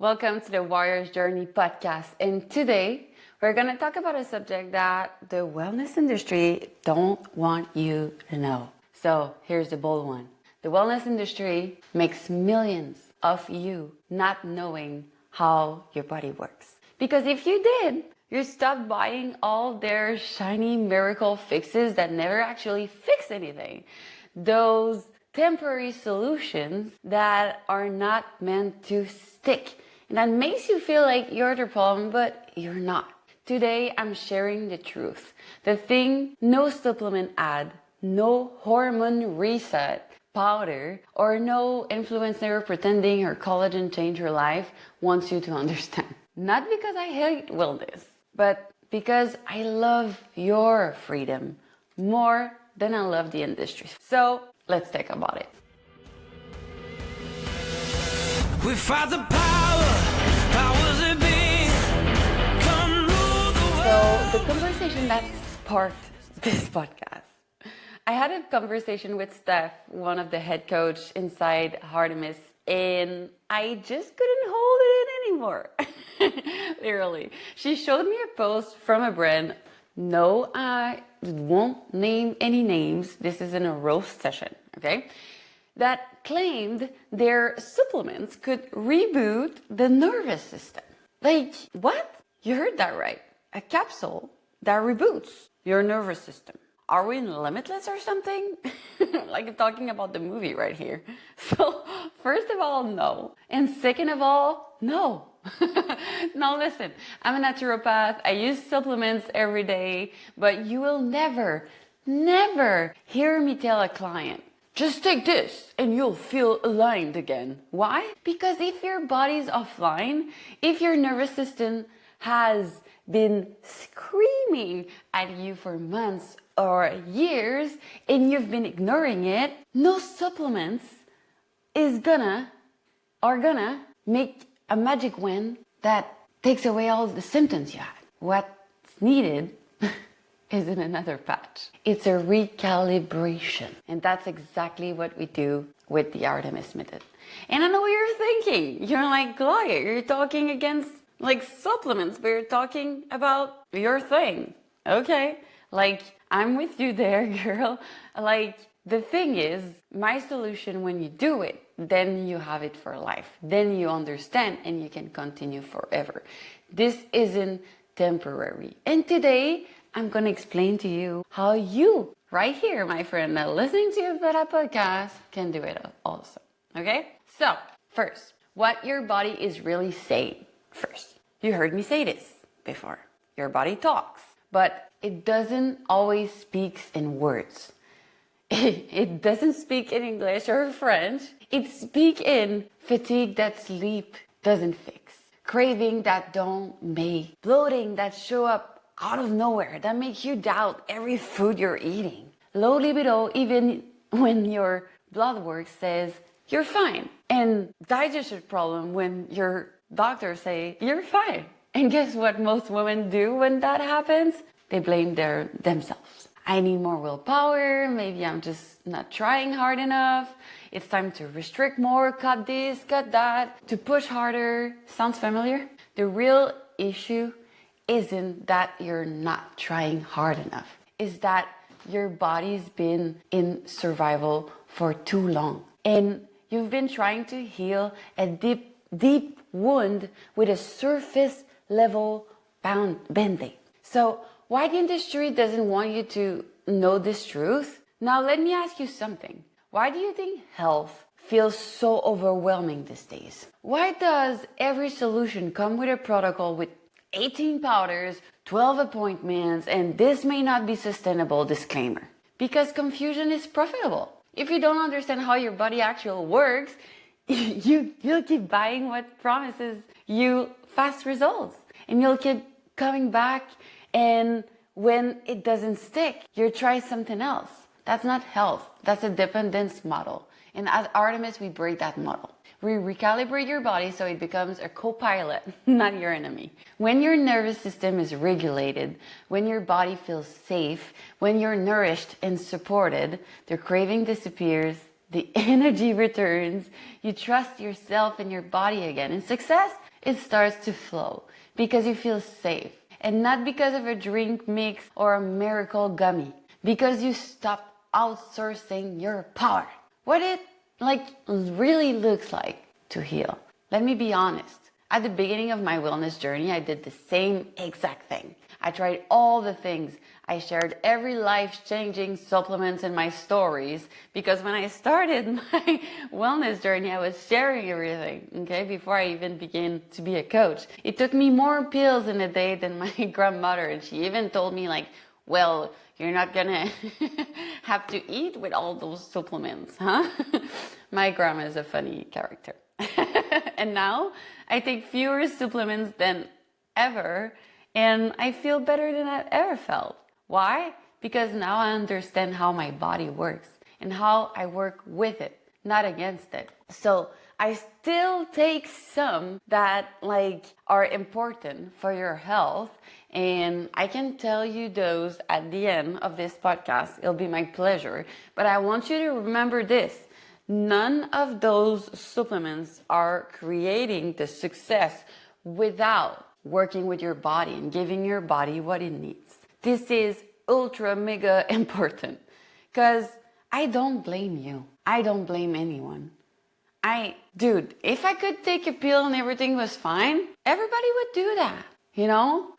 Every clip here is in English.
Welcome to the Warrior's Journey podcast. And today we're going to talk about a subject that the wellness industry don't want you to know. So here's the bold one. The wellness industry makes millions of you not knowing how your body works. Because if you did, you stop buying all their shiny miracle fixes that never actually fix anything. Those temporary solutions that are not meant to stick. And that makes you feel like you're the problem, but you're not. Today, I'm sharing the truth. The thing no supplement ad, no hormone reset powder, or no influencer pretending her collagen changed her life wants you to understand. Not because I hate wellness, but because I love your freedom more than I love the industry. So let's talk about it. We fight the powers that be. Come rule the world. So the conversation that sparked this podcast. I had a conversation with Steph, one of the head coach inside Artemis, and I just couldn't hold it in anymore. Literally. She showed me a post from a brand. No, I won't name any names. This isn't a roast session, okay? That claimed their supplements could reboot the nervous system. Like, what? You heard that right. A capsule that reboots your nervous system. Are we in Limitless or something? Like I'm talking about the movie right here. So, first of all, no. And second of all, no. Now listen, I'm a naturopath. I use supplements every day, but you will never hear me tell a client, just take this and you'll feel aligned again. Why? Because if your body's offline, if your nervous system has been screaming at you for months or years and you've been ignoring it, no supplements are gonna make a magic wand that takes away all the symptoms you had. What's needed isn't another patch. It's a recalibration. And that's exactly what we do with the Artemis method. And I know what you're thinking. You're like, Gloria, you're talking against like supplements, but you're talking about your thing. Okay, like I'm with you there, girl. Like the thing is, my solution when you do it, then you have it for life. Then you understand and you can continue forever. This isn't temporary. And today, I'm going to explain to you how you, right here, my friend, listening to your podcast, can do it also. Okay? So, first, what your body is really saying. First, you heard me say this before. Your body talks, but it doesn't always speak in words. It doesn't speak in English or French. It speaks in fatigue that sleep doesn't fix, craving that don't make, bloating that show up out of nowhere, that makes you doubt every food you're eating, low libido even when your blood work says you're fine, and digestion problem when your doctor say you're fine. And guess what most women do when that happens? They blame themselves. I need more willpower, maybe I'm just not trying hard enough, it's time to restrict more, cut this, cut that, to push harder. Sounds familiar? The real issue isn't that you're not trying hard enough, it's that your body's been in survival for too long. And you've been trying to heal a deep wound with a surface level band-aid. So why the industry doesn't want you to know this truth? Now let me ask you something. Why do you think health feels so overwhelming these days? Why does every solution come with a protocol with 18 powders, 12 appointments, and this may not be sustainable disclaimer? Because confusion is profitable. If you don't understand how your body actually works, you'll keep buying what promises you fast results. And you'll keep coming back, and when it doesn't stick, you try something else. That's not health. That's a dependence model. And at Artemis, we break that model. We recalibrate your body so it becomes a co-pilot, not your enemy. When your nervous system is regulated, when your body feels safe, when you're nourished and supported, the craving disappears, the energy returns, you trust yourself and your body again, and success it starts to flow because you feel safe. And not because of a drink mix or a miracle gummy. Because you stop outsourcing your power. What it really looks like to heal. Let me be honest. At the beginning of my wellness journey, I did the same exact thing. I tried all the things. I shared every life-changing supplements in my stories because when I started my wellness journey, I was sharing everything, okay, before I even began to be a coach. It took me more pills in a day than my grandmother, and she even told me like, well, you're not gonna have to eat with all those supplements, huh? My grandma is a funny character. And now I take fewer supplements than ever, and I feel better than I've ever felt. Why? Because now I understand how my body works and how I work with it, not against it. So I still take some that are important for your health, and I can tell you those at the end of this podcast. It'll be my pleasure. But I want you to remember this. None of those supplements are creating the success without working with your body and giving your body what it needs. This is ultra mega important because I don't blame you. I don't blame anyone. Dude, if I could take a pill and everything was fine, everybody would do that, you know?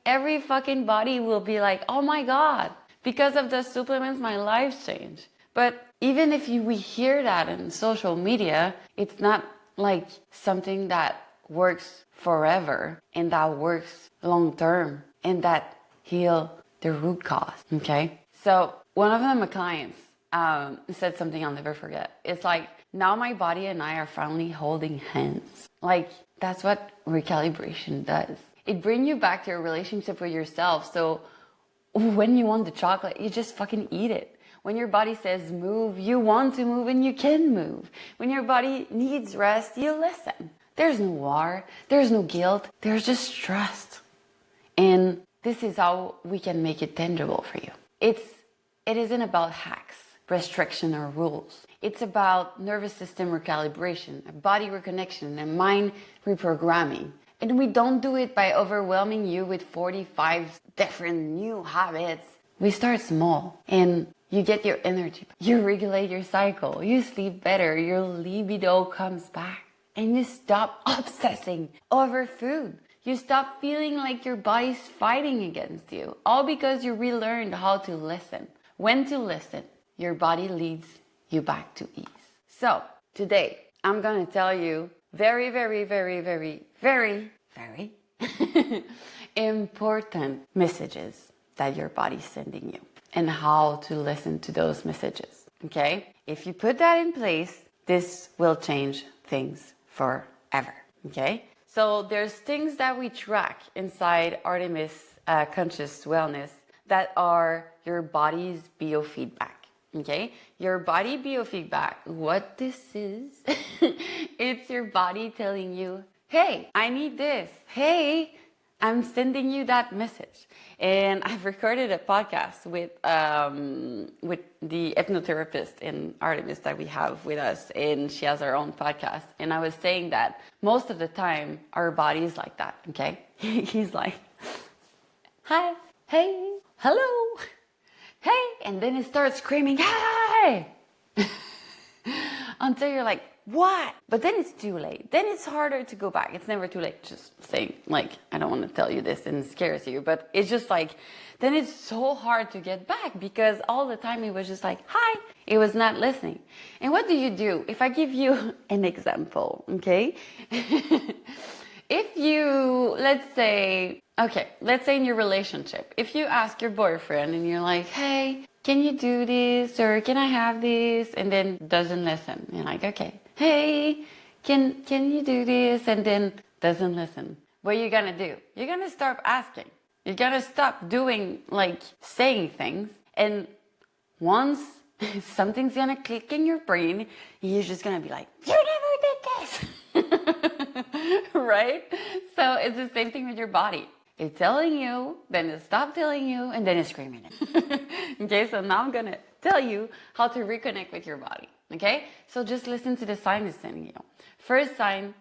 Every fucking body will be like, oh my God, because of the supplements, my life's changed. But even if we hear that in social media, it's not like something that works forever and that works long term and that heal the root cause, okay? So one of my clients said something I'll never forget. It's like, now my body and I are finally holding hands. That's what recalibration does. It brings you back to your relationship with yourself. So when you want the chocolate, you just fucking eat it. When your body says move, you want to move and you can move. When your body needs rest, you listen. There's no war, there's no guilt, there's just trust. And this is how we can make it tangible for you. It isn't about hacks, restriction, or rules. It's about nervous system recalibration, body reconnection, and mind reprogramming. And we don't do it by overwhelming you with 45 different new habits. We start small and you get your energy. You regulate your cycle. You sleep better. Your libido comes back. And you stop obsessing over food. You stop feeling like your body's fighting against you. All because you relearned how to listen. When to listen. Your body leads you back to ease. So today, I'm going to tell you very, very, very, very, very, very important messages that your body's sending you and how to listen to those messages. Okay? If you put that in place, this will change things forever. Okay? So there's things that we track inside Artemis Conscious Wellness that are your body's biofeedback. Okay? Your body biofeedback, what this is, it's your body telling you, hey, I need this. Hey, I'm sending you that message. And I've recorded a podcast with the hypnotherapist in Artemis that we have with us, and she has her own podcast. And I was saying that most of the time our body is like that, okay? He's like, hi, hey, hello, hey, and then it starts screaming, hey, until you're like, what? But then it's too late. Then it's harder to go back. It's never too late. Just saying, I don't want to tell you this and it scares you, but it's just then it's so hard to get back because all the time it was just like, hi, it was not listening. And what do? If I give you an example, okay? If you, let's say in your relationship, if you ask your boyfriend and you're like, hey, can you do this? Or can I have this? And then doesn't listen. You're like, okay. Hey, can you do this? And then doesn't listen. What are you gonna do? You're gonna start asking. You're gonna stop doing, saying things. And once something's gonna click in your brain, you're just gonna be like, you never did this. Right? So it's the same thing with your body. It's telling you, then it stops telling you, and then it's screaming it. Okay, so now I'm gonna tell you how to reconnect with your body. Okay, so just listen to the sign it's sending you. First sign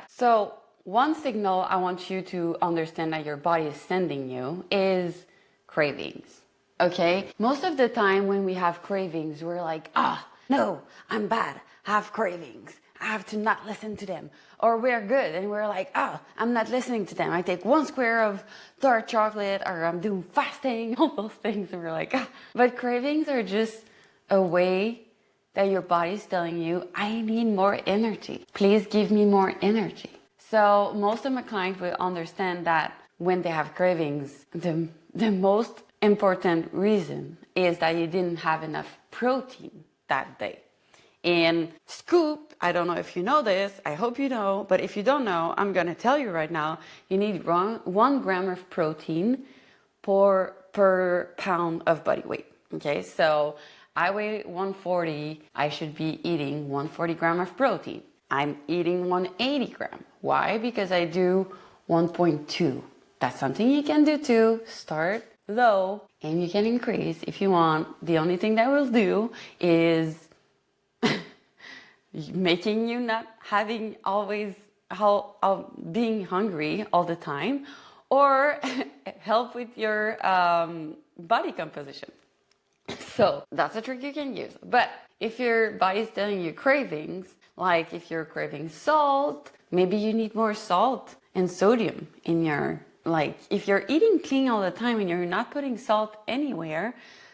so one signal I want you to understand that your body is sending you is cravings. Okay? Most of the time when we have cravings, we're like, no, I'm bad. I have cravings. I have to not listen to them. Or we're good and we're like, I'm not listening to them. I take 1 square of dark chocolate, or I'm doing fasting, all those things. And we're like, But cravings are just a way that your body's telling you, I need more energy. Please give me more energy. So most of my clients will understand that when they have cravings, the most important reason is that you didn't have enough protein that day. And scoop, I don't know if you know this, I hope you know, but if you don't know, I'm gonna tell you right now, you need 1 gram of protein per pound of body weight. Okay, so I weigh 140, I should be eating 140 gram of protein. I'm eating 180 gram. Why? Because I do 1.2. That's something you can do too. Start low and you can increase if you want. The only thing that will do is making you not having always being hungry all the time, or help with your body composition. So that's a trick you can use. But if your body's telling you cravings, like if you're craving salt, maybe you need more salt and sodium in your, like if you're eating clean all the time and you're not putting salt anywhere,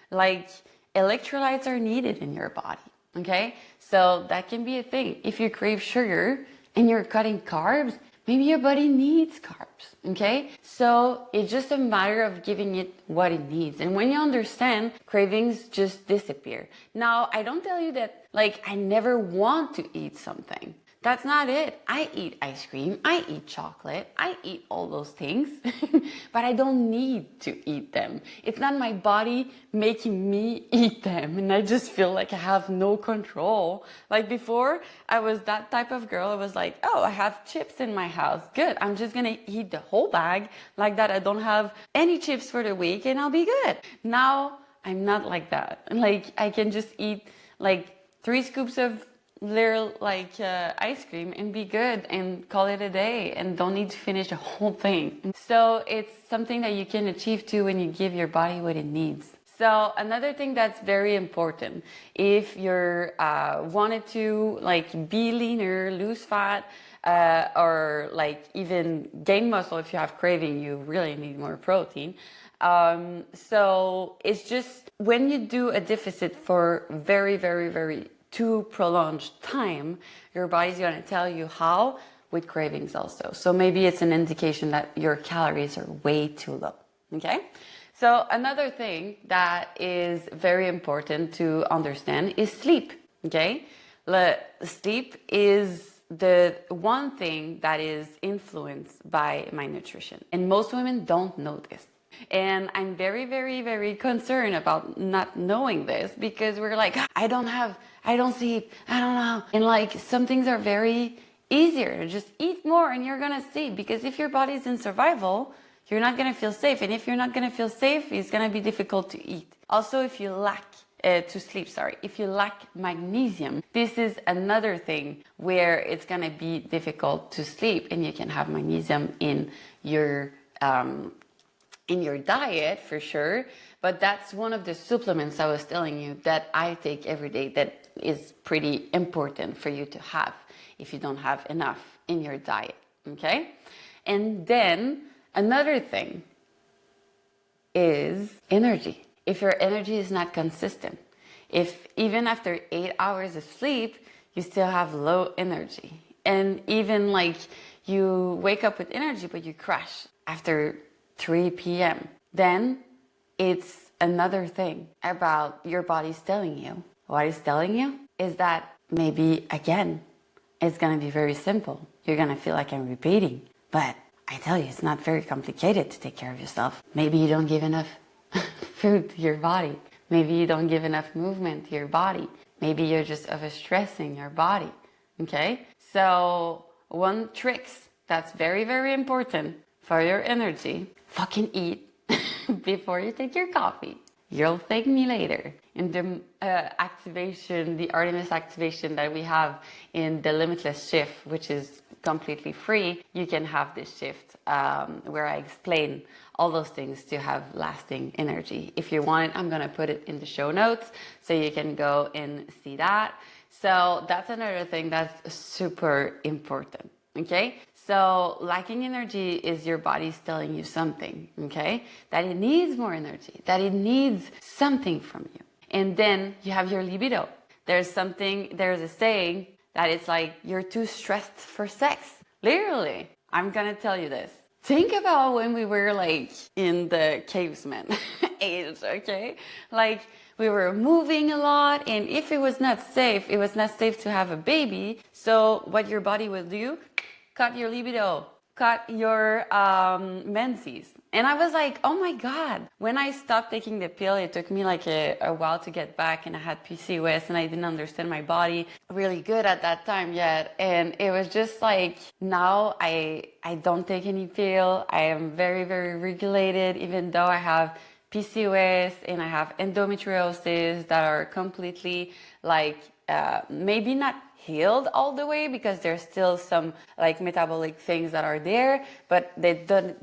like electrolytes are needed in your body. Okay, so that can be a thing. If you crave sugar and you're cutting carbs, maybe your body needs carbs. Okay, so it's just a matter of giving it what it needs. And when you understand, cravings just disappear. Now, I don't tell you that like I never want to eat something. That's not it. I eat ice cream, I eat chocolate, I eat all those things, but I don't need to eat them. It's not my body making me eat them, and I just feel like I have no control. Like before, I was that type of girl. I was like, oh, I have chips in my house. Good. I'm just gonna eat the whole bag like that. I don't have any chips for the week and I'll be good. Now, I'm not like that. Like I can just eat like 3 scoops of little ice cream and be good and call it a day and don't need to finish the whole thing. So it's something that you can achieve too when you give your body what it needs. So another thing that's very important, if you're wanted to like be leaner, lose fat, or like even gain muscle, if you have craving, you really need more protein. So it's just when you do a deficit for very, very, very too prolonged time, your body's going to tell you how with cravings also. So maybe it's an indication that your calories are way too low. Okay. So another thing that is very important to understand is sleep. Okay. Sleep is the one thing that is influenced by my nutrition. And most women don't know this. And I'm very, very, very concerned about not knowing this, because we're like, I don't sleep, I don't know. And like some things are very easier. Just eat more and you're going to sleep. Because if your body's in survival, you're not going to feel safe. And if you're not going to feel safe, it's going to be difficult to eat. Also, if you lack if you lack magnesium, this is another thing where it's going to be difficult to sleep. And you can have magnesium in your diet for sure, but that's one of the supplements I was telling you that I take every day that is pretty important for you to have if you don't have enough in your diet. Okay, and then another thing is energy. If your energy is not consistent, if even after 8 hours of sleep you still have low energy, and even like you wake up with energy but you crash after 3 p.m., then it's another thing about your body's telling you. What it's telling you is that maybe, again, it's going to be very simple. You're going to feel like I'm repeating, but I tell you, it's not very complicated to take care of yourself. Maybe you don't give enough food to your body. Maybe you don't give enough movement to your body. Maybe you're just overstressing your body. Okay? So one trick that's very, very important for your energy, fucking eat before you take your coffee. You'll thank me later. in the activation, the Artemis activation that we have in the limitless shift, which is completely free, you can have this shift where I explain all those things to have lasting energy. If you want it, I'm gonna put it in the show notes so you can go and see that. So that's another thing that's super important, okay? So lacking energy is your body's telling you something, okay? That it needs more energy, that it needs something from you. And then you have your libido. There's a saying that it's like, you're too stressed for sex. Literally, I'm gonna tell you this. Think about when we were like in the caveman age, okay? Like we were moving a lot, and if it was not safe to have a baby. So what your body will do, cut your libido, cut your menses. And I was like, oh my God. When I stopped taking the pill, it took me like a while to get back, and I had PCOS and I didn't understand my body really good at that time yet. And it was just like, now I don't take any pill. I am very, very regulated, even though I have PCOS and I have endometriosis that are completely like, maybe not healed all the way, because there's still some like metabolic things that are there, but they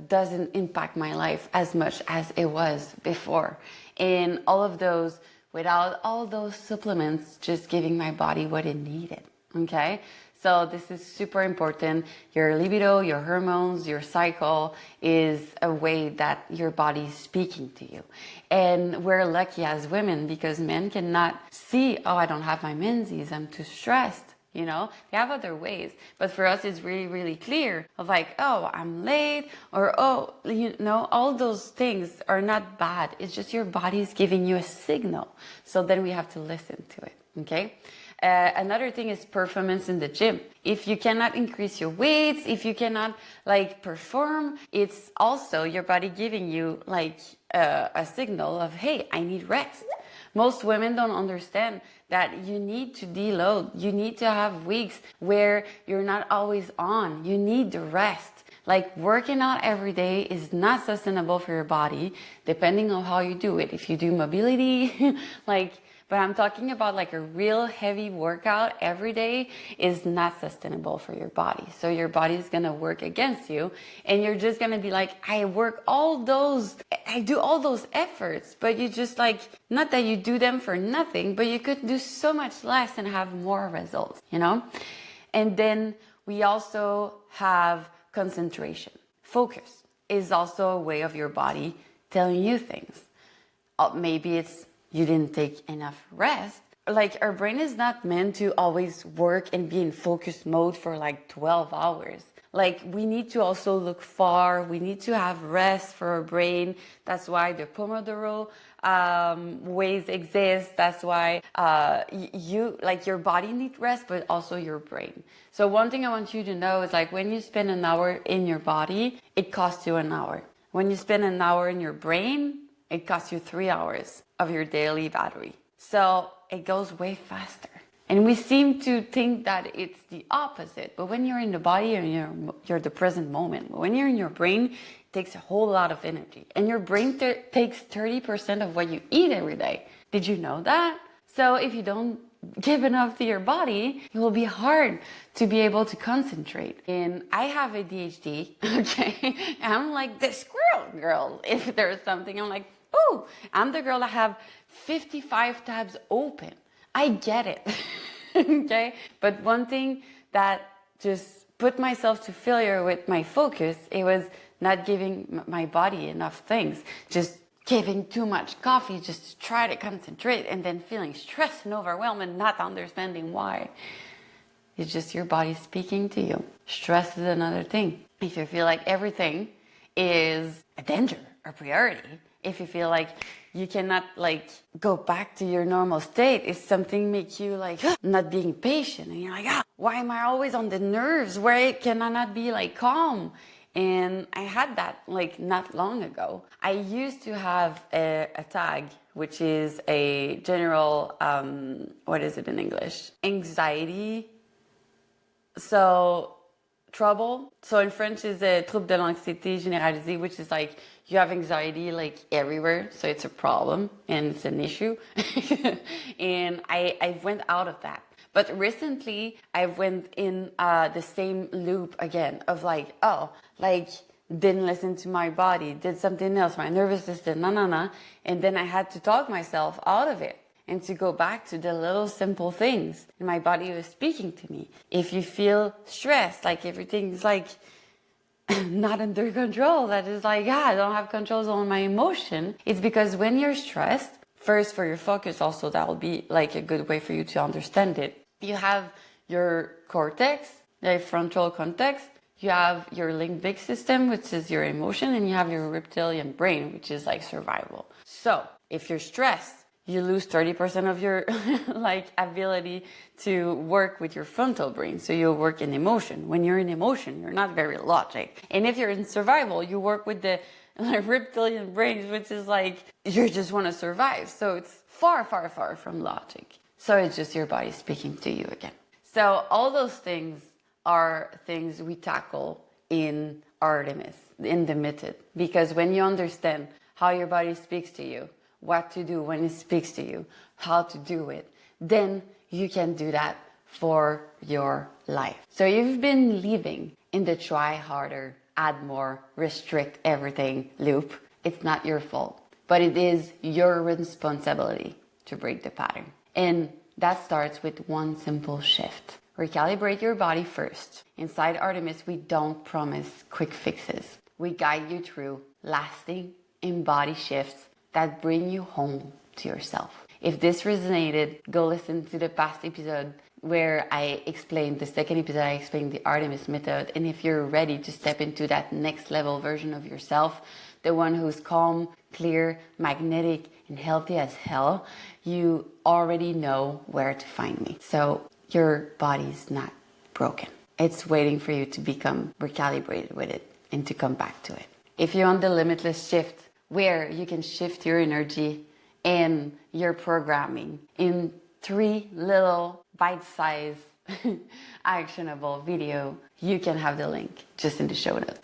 doesn't impact my life as much as it was before. And all of those, without all those supplements, just giving my body what it needed, okay? So this is super important. Your libido, your hormones, your cycle is a way that your body is speaking to you. And we're lucky as women, because men cannot see, oh, I don't have my menses, I'm too stressed. You know, they have other ways. But for us, it's really, really clear of like, oh, I'm late, or, oh, you know, all those things are not bad. It's just your body's giving you a signal. So then we have to listen to it, okay? Another thing is performance in the gym. If you cannot increase your weights, if you cannot like perform, it's also your body giving you like a signal of, hey, I need rest. Most women don't understand that you need to deload. You need to have weeks where you're not always on. You need the rest. Like working out every day is not sustainable for your body, depending on how you do it. If you do mobility, but I'm talking about like a real heavy workout every day is not sustainable for your body. So your body is going to work against you, and you're just going to be like, I do all those efforts, but you just like, not that you do them for nothing, but you could do so much less and have more results, you know? And then we also have concentration. Focus is also a way of your body telling you things. Maybe it's you didn't take enough rest. Like our brain is not meant to always work and be in focus mode for like 12 hours. Like we need to also look far. We need to have rest for our brain. That's why the Pomodoro ways exist. That's why your body needs rest, but also your brain. So one thing I want you to know is like when you spend an hour in your body, it costs you an hour. When you spend an hour in your brain, it costs you 3 hours of your daily battery. So it goes way faster. And we seem to think that it's the opposite. But when you're in the body and you're the present moment, when you're in your brain, it takes a whole lot of energy. And your brain takes 30% of what you eat every day. Did you know that? So if you don't give enough to your body, it will be hard to be able to concentrate. And I have ADHD, okay? I'm like the squirrel girl. If there's something, I'm like, oh, I'm the girl that have 55 tabs open. I get it, okay? But one thing that just put myself to failure with my focus, it was not giving my body enough things. Just giving too much coffee just to try to concentrate, and then feeling stressed and overwhelmed and not understanding why. It's just your body speaking to you. Stress is another thing. If you feel like everything is a danger or priority, if you feel like you cannot like go back to your normal state, if something makes you like not being patient, and you're like, why am I always on the nerves? Why can I not be like calm? And I had that like not long ago. I used to have a tag, which is a general, what is it in English? Anxiety. So trouble. So in French is a trouble de l'anxiété généralisée, which is like you have anxiety like everywhere. So it's a problem and it's an issue. And I went out of that. But recently I went in the same loop again of like, oh, like didn't listen to my body, did something else, my nervous system, and then I had to talk myself out of it and to go back to the little simple things. And my body was speaking to me. If you feel stressed, like everything's like not under control, that is like, I don't have control on my emotion. It's because when you're stressed, first for your focus also, that will be like a good way for you to understand it. You have your cortex, the frontal cortex, you have your limbic system, which is your emotion, and you have your reptilian brain, which is like survival. So if you're stressed, you lose 30% of your like ability to work with your frontal brain. So you'll work in emotion. When you're in emotion, you're not very logic. And if you're in survival, you work with the reptilian brain, which is like, you just want to survive. So it's far, far, far from logic. So it's just your body speaking to you again. So all those things are things we tackle in Artemis, in the method. Because when you understand how your body speaks to you, what to do when it speaks to you, how to do it, then you can do that for your life. So you've been living in the try harder, add more, restrict everything loop. It's not your fault, but it is your responsibility to break the pattern. And that starts with one simple shift. Recalibrate your body first. Inside Artemis, we don't promise quick fixes. We guide you through lasting embody shifts that bring you home to yourself. If this resonated, go listen to the past episode where I explained, the second episode I explained the Artemis method. And if you're ready to step into that next level version of yourself, the one who's calm, clear, magnetic, and healthy as hell, you already know where to find me. So your body's not broken. It's waiting for you to become recalibrated with it and to come back to it. If you're on the limitless shift, where you can shift your energy and your programming in 3 little bite-sized actionable video, you can have the link just in the show notes.